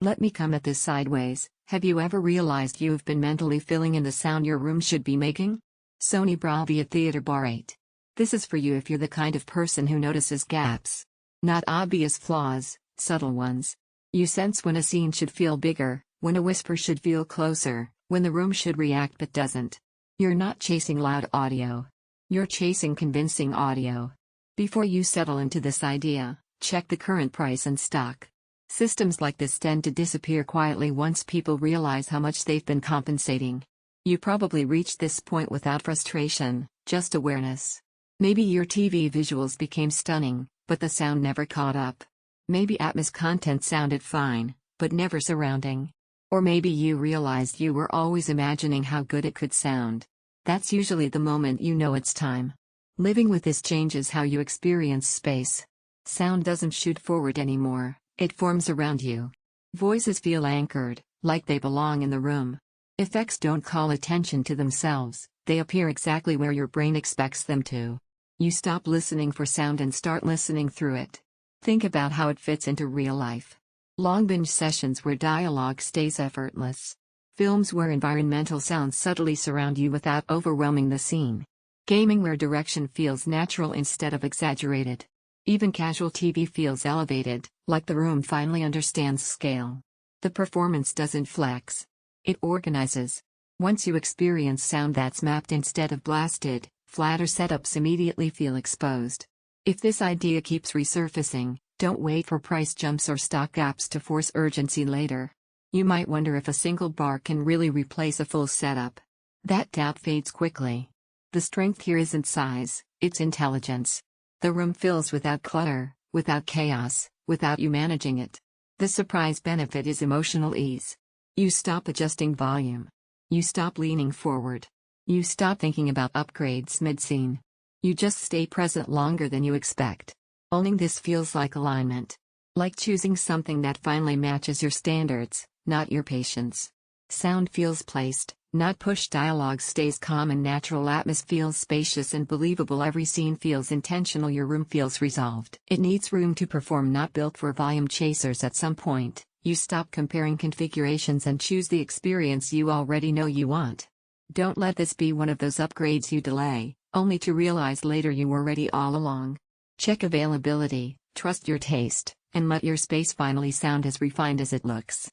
Let me come at this sideways. Have you ever realized you've been mentally filling in the sound your room should be making? Sony BRAVIA Theater Bar 8. This is for you if you're the kind of person who notices gaps. Not obvious flaws, subtle ones. You sense when a scene should feel bigger, when a whisper should feel closer, when the room should react but doesn't. You're not chasing loud audio. You're chasing convincing audio. Before you settle into this idea, check the current price and stock. Systems like this tend to disappear quietly once people realize how much they've been compensating. You probably reached this point without frustration, just awareness. Maybe your TV visuals became stunning, but the sound never caught up. Maybe Atmos content sounded fine, but never surrounding. Or maybe you realized you were always imagining how good it could sound. That's usually the moment you know it's time. Living with this changes how you experience space. Sound doesn't shoot forward anymore, it forms around you. Voices feel anchored, like they belong in the room. Effects don't call attention to themselves, they appear exactly where your brain expects them to. You stop listening for sound and start listening through it. Think about how it fits into real life. Long binge sessions where dialogue stays effortless. Films where environmental sounds subtly surround you without overwhelming the scene. Gaming where direction feels natural instead of exaggerated. Even casual TV feels elevated, like the room finally understands scale. The performance doesn't flex. It organizes. Once you experience sound that's mapped instead of blasted, flatter setups immediately feel exposed. If this idea keeps resurfacing, don't wait for price jumps or stock gaps to force urgency later. You might wonder if a single bar can really replace a full setup. That doubt fades quickly. The strength here isn't size, it's intelligence. The room fills without clutter, without chaos, without you managing it. The surprise benefit is emotional ease. You stop adjusting volume. You stop leaning forward. You stop thinking about upgrades mid-scene. You just stay present longer than you expect. Owning this feels like alignment. Like choosing something that finally matches your standards, not your patience. Sound feels placed, not pushed. Dialogue stays calm and natural. Atmos feels spacious and believable. Every scene feels intentional. Your room feels resolved. It needs room to perform, not built for volume chasers. At some point, you stop comparing configurations and choose the experience you already know you want. Don't let this be one of those upgrades you delay, only to realize later you were ready all along. Check availability, trust your taste, and let your space finally sound as refined as it looks.